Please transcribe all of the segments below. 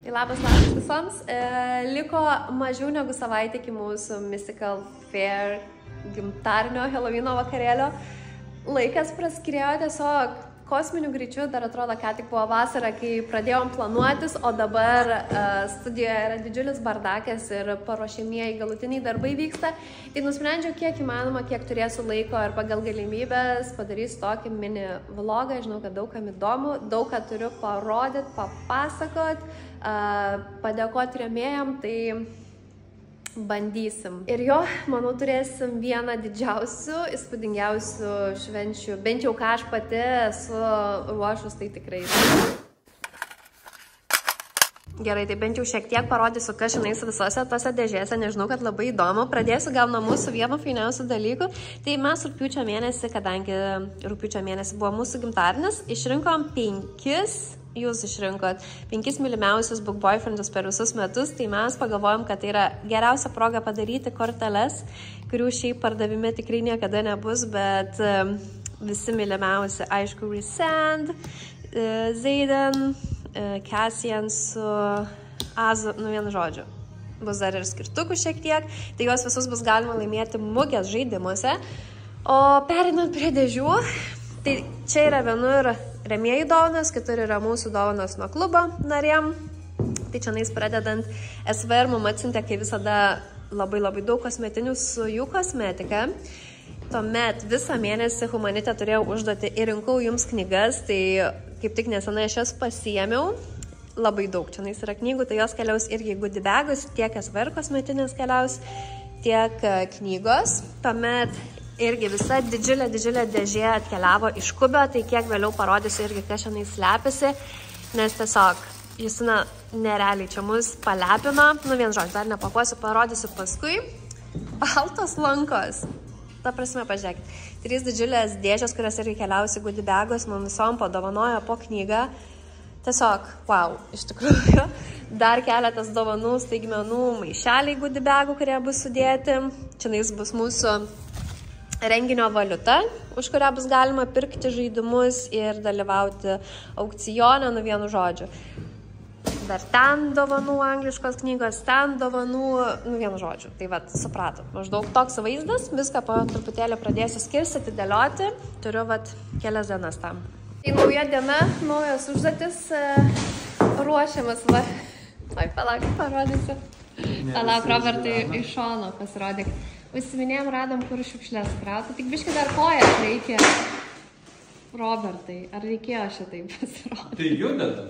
Tai labas visoms. Liko mažiau negu savaitė iki mūsų Mystical Fair gimtarinio Helovyno vakarėlio. Laikas praskirėjo tiesiog kosminiu greičiu, dar atrodo, ką tik buvo vasara, kai pradėjom planuotis, o dabar studijoje yra didžiulis bardakas ir paruošimieji galutiniai darbai vyksta. Tai nusprendžiau, kiek įmanoma, kiek turėsiu laiko ir pagal galimybės padarysiu tokį mini vlogą. Žinau, kad daugam įdomu, daug ką turiu parodyti, papasakot, padėkoti rėmėjam, tai bandysim. Ir jo, manau, turėsim vieną didžiausių, įspūdingiausių švenčių. Bent jau ką aš pati esu ruošus, tai tikrai. Gerai, tai bent jau šiek tiek parodysiu, kas žinais visose tose dėžėse. Nežinau, kad labai įdomu. Pradėsiu gal nuo mūsų vieno fainiausių dalykų. Tai mes rugpjūčio mėnesį, kadangi rugpjūčio mėnesį buvo mūsų gimtadienis, išrinkom 5. Jūs išrinkot 5 mylimiausius book boyfriendus per visus metus, tai mes pagalvojom, kad tai yra geriausia proga padaryti korteles, kurių šiaip pardavime tikrai niekada nebus, bet visi mylimiausi, aišku, Resand, Zayden, Cassian su Azu, vienu žodžiu. Bus dar ir skirtukų šiek tiek, tai juos visus bus galima laimėti mugės žaidimuose. O perinant prie dėžių, tai čia yra vienur rėmėjų dovanas, kitur yra mūsų dovanas nuo klubo narėm. Tai čia nais pradedant SVR mum atsiuntė, kai visada labai daug kosmetinių su jų kosmetika. Tuomet visą mėnesį Humanitė turėjau užduoti ir rinkau jums knygas, tai kaip tik nesenai aš jas pasiėmiau. Labai daug čia nais yra knygų, tai jos keliaus irgi goodie bagus, tiek SVR kosmetinės keliaus, tiek knygos. Tuomet irgi visa didžiulė dėžė atkeliavo iš Kubio, tai kiek vėliau parodysiu irgi, kas šiandien slepiasi, nes tiesiog Justina nerealiai čia mus palepino. Vienu žodžiu, dar nepakuosiu, parodysiu paskui. Baltos lankos. Ta prasme, pažiūrėkit. 3 didžiulės dėžės, kurios irgi keliausi goodie bagus, man visom padovanojo po knygą. Tiesiog, wow, iš tikrųjų. Dar keletas dovanų, staigmenų, maišeliai goodie bagų, kurie bus sudėti. Čia bus mūsų renginio valiuta, už kurią bus galima pirkti žaidimus ir dalyvauti aukcione, vienu žodžiu. Dar ten dovanų angliškos knygos, ten dovanų, vienu žodžiu. Tai vat, supratot, maždaug toks vaizdas, viską po truputėlį pradėsiu skirstyti, dėlioti, turiu vat kelias dienas tam. Tai nauja diena, naujas užduotis, ruošiamas, va. Oi, palauk, parodysiu. Palauk, Robertai, iš šono pasirodyk. Užsiminėjom, radom, kur šiukšlės krauti. Tik biškai dar kojas reikia. Robertai, ar reikėjo šitaip pasirodyti? Tai judada.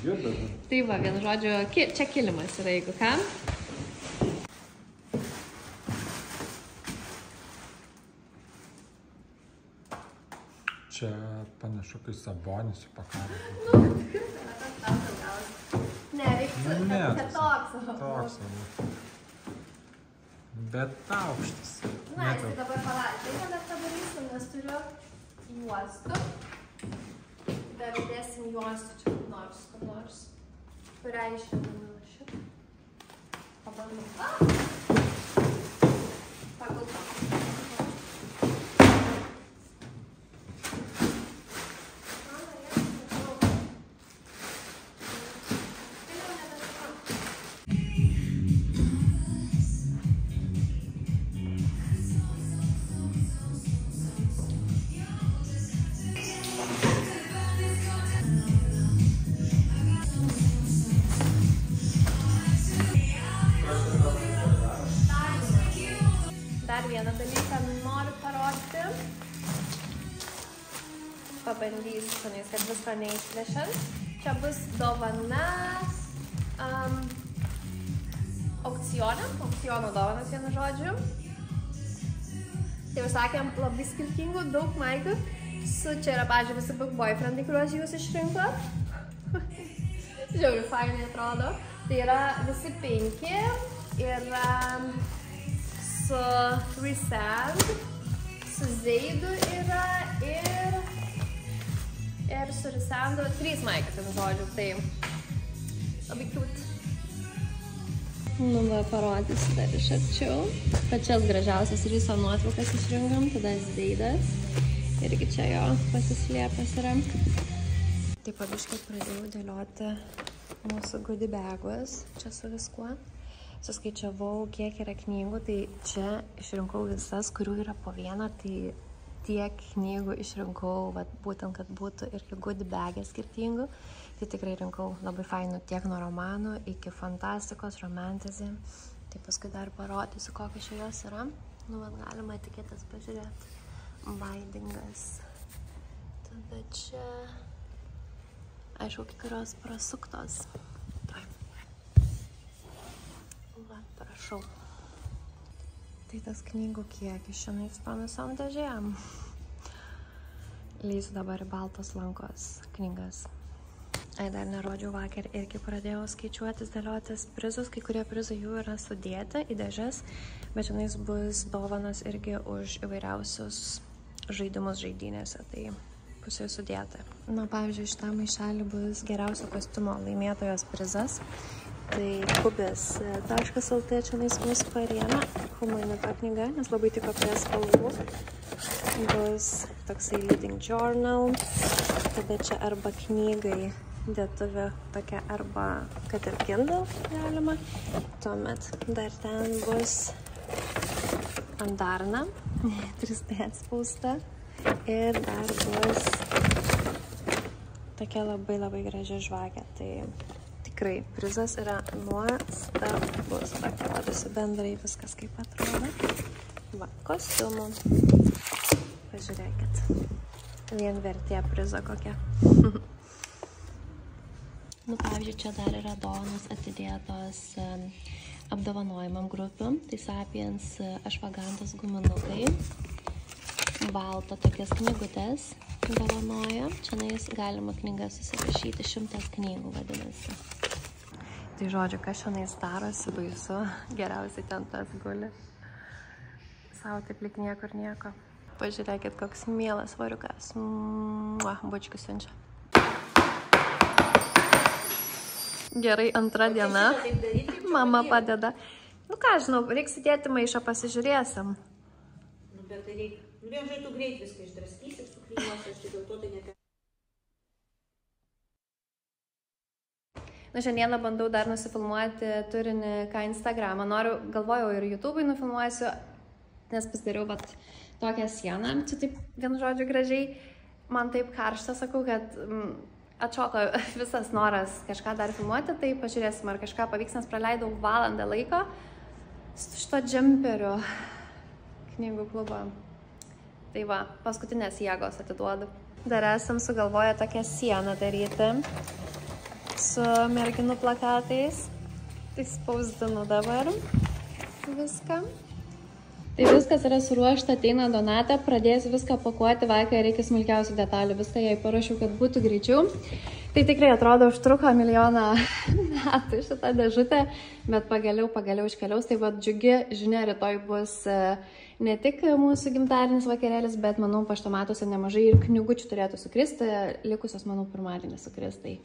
Judada. Tai va, vienu žodžiu, čia kilimas yra, jeigu ką. Čia panašu, kai Sabonis įpakavo. Ne, reikia toks. Bet aukštas. Na, tai dabar palauk. Tai dar padarysim, nes turiu juostų. Dar dėsim juostų čia kur nors. Kurią išėmėme šitą. Pabandom. Pagal to. Vieną dalyką noriu parodyti. Pabandysiu, kad visko neišplėšiant. Čia bus dovana aukciono dovanas, vienu žodžiu. Tai sakėm, labai skirtingų, daug maikių. Čia yra, pavyzdžiui, visi book boyfriendai, kuriuos jūs išrinkot. Žiauriai fainai atrodo. Tai yra visi 5 ir su Resand, su Zaydu yra ir su Resandu 3 maikai, tai žodžiu, tai labai cute. Va, parodysiu dar iš arčiau. Pačias gražiausias Riso nuotraukas išrinkom, tada Zaydas. Irgi čia jo pasislėpęs yra. Tai pabiškai pradėjau dėlioti mūsų goodie bagus, čia su viskuo. Suskaičiavau, kiek yra knygų, tai čia išrinkau visas, kurių yra po vieną, tai tiek knygų išrinkau, būtent, kad būtų irgi goodie bagė skirtingų. Tai tikrai rinkau labai fainų tiek nuo romanų iki fantastikos, romantizy. Tai paskui dar parodysiu, kokios čia jos yra. Nu, man galima etiketės pažiūrėti. Bindingas. Tada čia... Aišku, kai kurios prasuktos. Tai. Va, prašau. Tai tas knygų kiekis šiandien su visom dėžėjom. Lysiu dabar į baltos lankos knygas. Dar nerodžiau vakar irgi pradėjau skaičiuotis, dėliotis prizus. Kai kurie prizai jų yra sudėti į dėžes, bet šiandien bus dovanas irgi už įvairiausius žaidimus žaidynėse. Tai bus jau sudėta. Na, pavyzdžiui, šitam maišelį bus geriausio kostiumo laimėtojos prizas. Tai kubis.lt čianais mūsų parėmė humanito knyga, nes labai tiko prie spalvų. Bus toksai leading journal. Tada čia arba knygai dėtuvė tokia, arba kad ir Kindle galima. Tuomet dar ten bus Andarna, 3D atspausta. Ir dar bus tokia labai graži žvakė. Tai tikrai prizas yra nuostabus. Parodysiu bendrai viskas kaip atrodo. Va, kostiumų. Pažiūrėkit. Vien vertė prizo kokia. Nu, pavyzdžiui, čia dar yra dovanos atidėtos apdovanojimam grupių. Tai Sapiens Ashwagandos guminukai. Balto tokias knygutės dovanoja. Čianais galima knygas susirašyti, 100 knygų vadinasi. Tai žodžiu, kas čianais darosi baisu, geriausiai ten tas guli. Sau taip lik niekur nieko. Pažiūrėkit, koks mielas variukas. Bučkių siunčia. Gerai, antra diena. Mama padeda. Nu ką, žinau, reiks įdėti maišą, pasižiūrėsim. Nu, bet tai reikia. Nu, vien žai tu greit viską išdraskysi, suklyjuosi, aš tai dėl to tai nepė. Na, šiandieną bandau dar nusifilmuoti turinį, ką Instagramą. Galvojau ir YouTube'ui nufilmuosiu, nes pasidariau tokią sieną. Čia taip, vienu žodžiu, gražiai. Man taip karšta, sakau, kad atšoko visas noras kažką dar filmuoti, tai pažiūrėsim, ar kažką pavyks, nes praleidau valandą laiko su šito džemperiu knygų klubo. Tai va, paskutinės jėgos atiduodu. Dar esam sugalvoję tokią sieną daryti su merginų plakatais. Tai spausdinu dabar viską. Tai viskas yra suruošta, ateina Donata, pradėsiu viską pakuoti, vakar reikia smulkiausių detalių, viską jai parašiau, kad būtų greičiau. Tai tikrai atrodo, užtruko milijoną metų šitą dėžutę, bet pagaliau iškeliaus. Tai va, džiugi žinia, rytoj bus ne tik mūsų gimtadienis vakarėlis, bet manau, paštomatuose nemažai ir knygučių turėtų sukristi, likusios, manau, pirmadienį sukristai.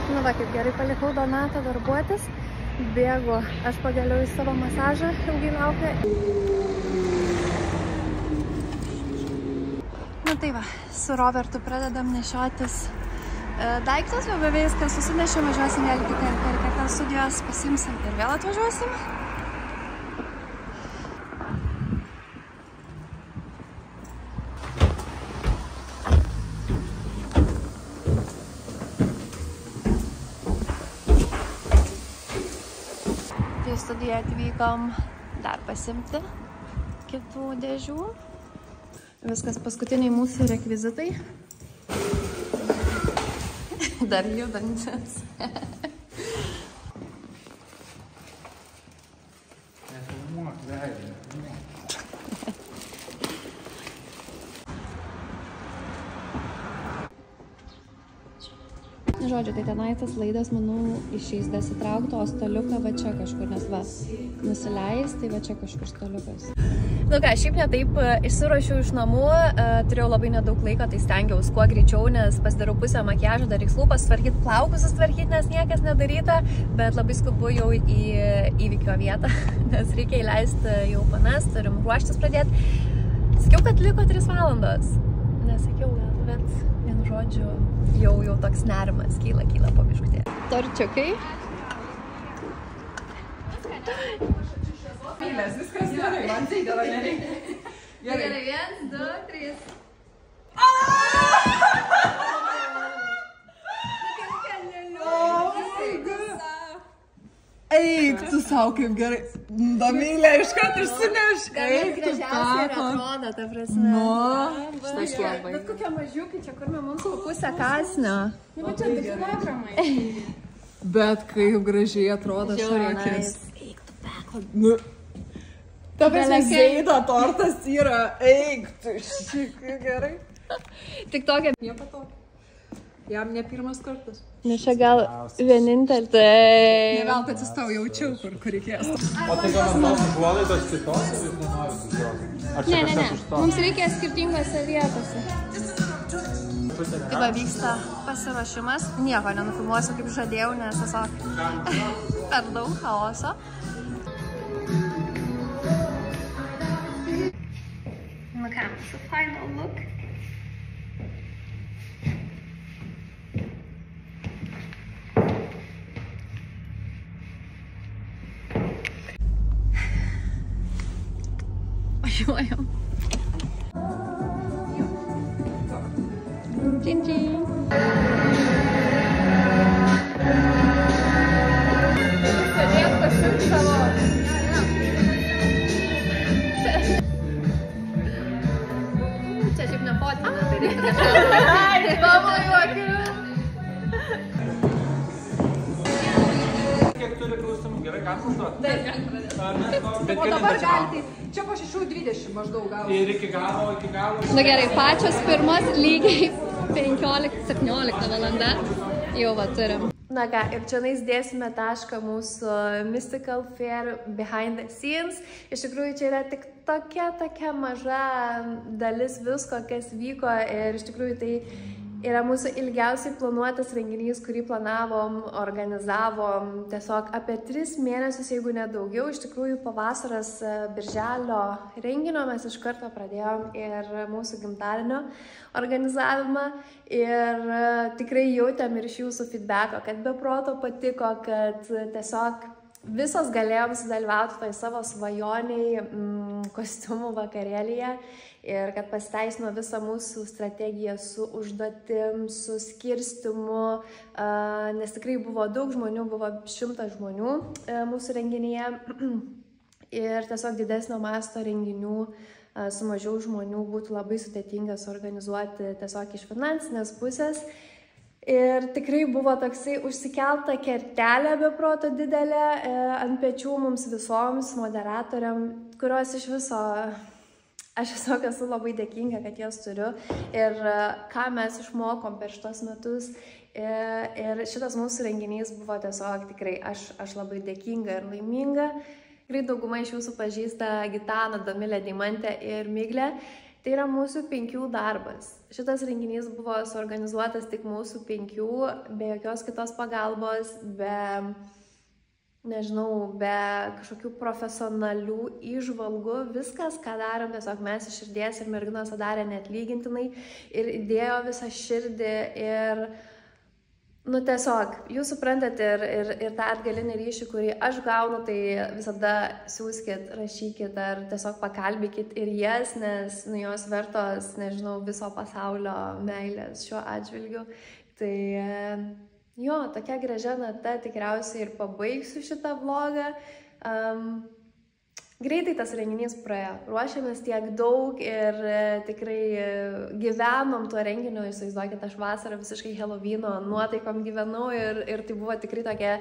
Nu va, kaip gerai palikau Donatą darbuotis. Bėgu, aš pagaliau į savo masažą, ilgai laukia. Nu tai va, su Robertu pradedam nešiotis daiktus, jau beveik viską susinešim, važiuosim vėl iki karikatūros studijos, pasimsim ir vėl atvažiuosim. Tai į studiją atvykom dar pasimti kitų dėžių. Viskas paskutiniai mūsų rekvizitai. Dar judančias. Nefilmuok veidą. Žodžiu, tai tenai tas laidas, manau, išeis dasitraukti, o staliuką va čia kažkur, nes va, nusileis, tai va čia kažkur staliukas. Nu ką, šiaip netaip išsiruošiau iš namų, turėjau labai nedaug laiko, tai stengiausi kuo greičiau, nes pasidariau pusę makiažo, dar reiks lūpas tvarkyti, plaukus sutvarkyti, nes niekas nedaryta, bet labai skubu jau į įvykio vietą, nes reikia įleisti jau panas, turim ruoštis pradėti. Sakiau, kad liko 3 valandos. Nesakiau gal, bet vienu žodžiu jau toks nerimas kyla po biškutė. Torčiukai. Viskas gerai, man tai dėl nereikia. Gerai, 1, 2, 3. Eik, tu savo kaip gerai. Domylė, iškart išsineš. Eik, tu Gražiausiai atrodo, ta prasme. Šitas labai. Bet kokie mažiukai, čia kur mums po pusę kasnio. Nu, čia 2 kilogramai. Bet kaip gražiai atrodo šakės. Eik, tu peko. Nu. Ta prasme, Zeido tortas yra. Eik, tu šik, gerai. Tik tokia. Nieko tokio. Jam ne pirmas kartas. Nes čia gal vienintelį. Ne veltui atsistau, jaučiau, kur reikės. O tai gal ant tos užuolaidos kitos, ar jūs nenorit susijuoti? Ar čia kažkas už to? Mums reikia skirtingose vietose. Tai va vyksta pasiruošimas. Nieko nenufilmuosiu, kaip žadėjau, nes tiesiog per daug chaoso. Nu ką, su final look. Važiuojam. Čin čin. Sėdėt pasiimti savo. Čia šiaip nefotina, tai reikia kažką. Tavo juokiu. Kiek turi klausimų? Gerai, ką užduoti? Taip. Bet O dabar galite, čia po 6:20 maždaug gal. ir iki galo. Na gerai, pačios pirmos lygiai 15-17 valanda jau va turim. Na ką, ir čia dėsime tašką mūsų Mystical Fair behind the scenes. Iš tikrųjų, čia yra tik tokia maža dalis visko, kas vyko ir iš tikrųjų tai yra mūsų ilgiausiai planuotas renginys, kurį planavom, organizavom tiesiog apie 3 mėnesius, jeigu ne daugiau. Iš tikrųjų, po vasaros birželio renginio mes iš karto pradėjom ir mūsų gimtadienio organizavimą ir tikrai jautėm ir iš jūsų feedbacko, kad be proto patiko, kad tiesiog visos galėjom sudalyvauti toj savo svajoniai kostiumų vakarėlyje ir kad pasiteisino visą mūsų strategiją su užduotim, su skirstimu, nes tikrai buvo daug žmonių, buvo 100 žmonių mūsų renginyje ir tiesiog didesnio masto renginių su mažiau žmonių būtų labai sudėtinga suorganizuoti tiesiog iš finansinės pusės. Ir tikrai buvo toksai užsikelta kertelė be proto didelė ant pečių mums visoms moderatoriam, kurios iš viso, aš tiesiog esu labai dėkinga, kad jas turiu ir ką mes išmokom per šitos metus. Ir šitas mūsų renginys buvo tiesiog tikrai, aš labai dėkinga ir laiminga. Tikrai dauguma iš jūsų pažįsta Gitaną, Domilę, Deimantę ir Miglę. Tai yra mūsų 5 darbas. Šitas renginys buvo suorganizuotas tik mūsų 5, be jokios kitos pagalbos, be kažkokių profesionalių įžvalgų. Viskas, ką darėm, tiesiog mes iš širdies ir merginos darė neatlygintinai ir įdėjo visą širdį ir tiesiog, jūs suprantat ir tą atgalinį ryšį, kurį aš gaunu, tai visada siūskit, rašykit ar tiesiog pakalbykit ir jas, nes jos vertos, viso pasaulio meilės šiuo atžvilgiu. Tai tokia gražia nata tikriausiai ir pabaigsiu šitą vlogą. Greitai tas renginys praėjo, ruošėmės tiek daug ir tikrai gyvenom tuo renginiu, įsivaizduokit, aš vasarą visiškai Helovyno nuotaikom gyvenau ir tai buvo tikrai tokia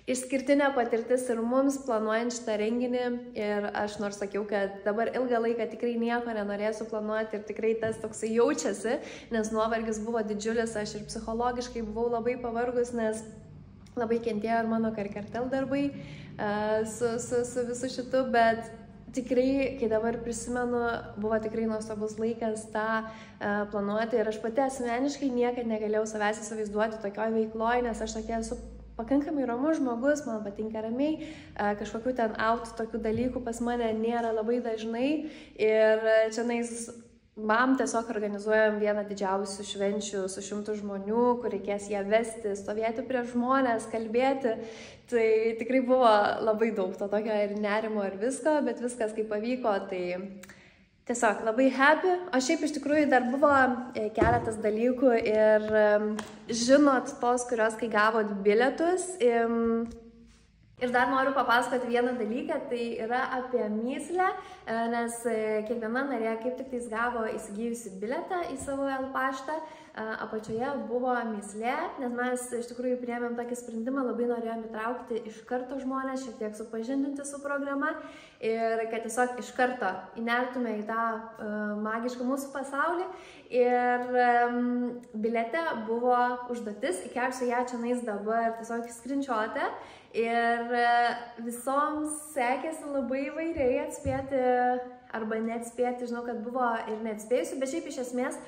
išskirtinė patirtis ir mums planuojant šitą renginį ir aš nors sakiau, kad dabar ilgą laiką tikrai nieko nenorėsiu planuoti ir tikrai tas toksai jaučiasi, nes nuovargis buvo didžiulis, aš ir psichologiškai buvau labai pavargus, nes labai kentėjo ir mano kartel darbai su visu šitu, bet tikrai, kai dabar prisimenu, buvo tikrai nuostabus laikas tą planuoti ir aš pati asmeniškai niekad negalėjau savęs įsivaizduoti tokioj veikloj, nes aš tokia esu pakankamai ramus žmogus, man patinka ramiai, kažkokių ten tokių dalykų pas mane nėra labai dažnai ir čianais mam tiesiog organizuojam vieną didžiausių švenčių su 100 žmonių, kur reikės ją vesti, stovėti prieš žmonės, kalbėti. Tai tikrai buvo labai daug to tokio ir nerimo ir visko, bet viskas kaip pavyko, tai tiesiog labai happy. O šiaip iš tikrųjų dar buvo keletas dalykų ir žinot tos, kurios kai gavot bilietus. Ir dar noriu papasakoti vieną dalyką, tai yra apie myslę, nes kiekviena narė kaip tik tais gavo įsigijusi bilietą į savo L-paštą, apačioje buvo myslė, nes mes iš tikrųjų priėmėm tokį sprendimą, labai norėjom įtraukti iš karto žmonės, šiek tiek supažindinti su programa ir kad tiesiog iš karto įnertume į tą magišką mūsų pasaulį. Ir biliete buvo užduotis, įkelsiu ją čianais dabar tiesiog skrinčiuotę. Ir visoms sekėsi labai įvairiai atspėti arba neatspėti, žinau, kad buvo ir neatspėjusių, bet šiaip iš esmės,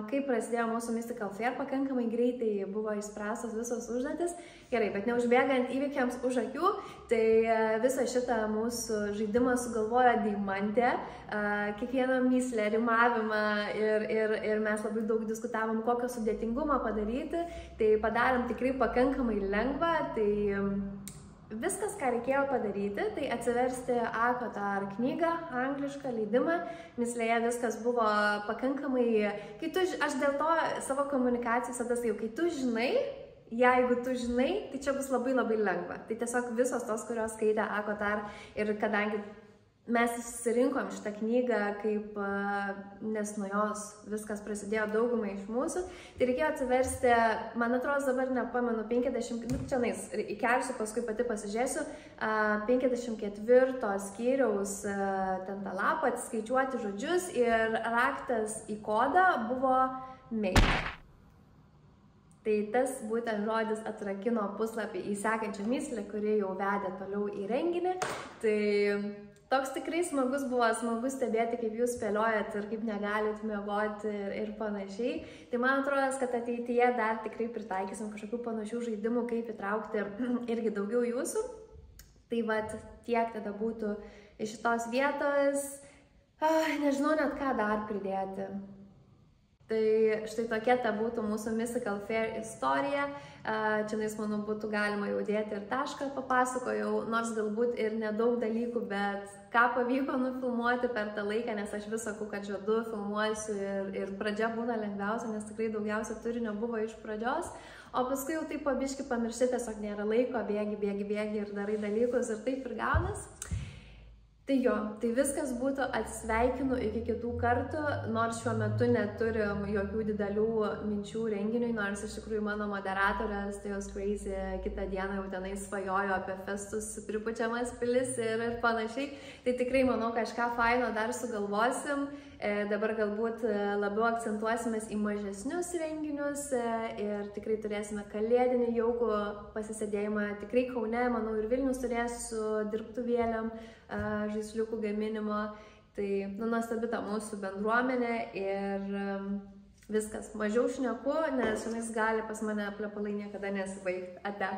kai prasidėjo mūsų Mystical Fair, pakankamai greitai buvo išspręstos visos užduotis. Gerai, bet neužbėgant įvykiams už akių, tai visą šitą mūsų žaidimą sugalvojo Deimantė, kiekvieną myslę, rimavimą ir mes labai daug diskutavom, kokio sudėtingumą padaryti, tai padarėm tikrai pakankamai lengvą, tai viskas, ką reikėjo padaryti, tai atsiversti Akotar knygą, anglišką leidimą, myslėje viskas buvo pakankamai, aš dėl to savo komunikacijų visada sakiau, kai tu žinai, jeigu tu žinai, tai čia bus labai labai lengva. Tai tiesiog visos tos, kurios skaitė Akotar ir kadangi mes susirinkom šitą knygą, nes nuo jos viskas prasidėjo daugumai iš mūsų, tai reikėjo atsiversti, man atrodo, dabar nepamenu, 50, čianais, įkelsiu, paskui pati pasižiūrėsiu, 54 skyriaus ten tą lapą, atskaičiuoti žodžius ir raktas į kodą buvo mail. Tai tas būtent žodis atrakino puslapį į sekančią myslę, kuri jau vedė toliau į renginį. Tai toks tikrai smagus buvo, smagu stebėti, kaip jūs spėliojat ir kaip negalit miegoti ir panašiai. Tai man atrodo, kad ateityje dar tikrai pritaikysim kažkokių panašių žaidimų, kaip įtraukti irgi daugiau jūsų. Tai vat tiek tada būtų iš šitos vietos. Nežinau net ką dar pridėti. Tai štai tokia ta būtų mūsų Mystical Fair istorija. Čianais, manau, būtų galima jau dėti ir tašką, papasakojau, nors galbūt ir nedaug dalykų, bet ką pavyko nufilmuoti per tą laiką, nes aš vis sakau, kad žadu, filmuosiu ir pradžia būna lengviausia, nes tikrai daugiausia turinio buvo iš pradžios, o paskui jau taip pabiški pamiršti, tiesiog nėra laiko, bėgi ir darai dalykus ir taip ir gaunas. Tai jo, tai viskas būtų, atsisveikinu iki kitų kartų, nors šiuo metu neturim jokių didelių minčių renginiui, nors iš tikrųjų mano moderatorės, tai jos crazy, kitą dieną jau tenai svajojo apie festus, pripučiamas pilis ir panašiai. Tai tikrai manau, kažką faino dar sugalvosim. Dabar galbūt labiau akcentuosimės į mažesnius renginius ir tikrai turėsime kalėdinį jaukų pasisėdėjimą. Tikrai Kaune, manau, ir Vilnius turės su dirbtuvėlėm, žaisliukų gaminimo. Tai nuostabi ta mūsų bendruomenė ir viskas. Mažiau šneku, nes šiandien gali pas mane plepalai niekada nesibaigti. Ate.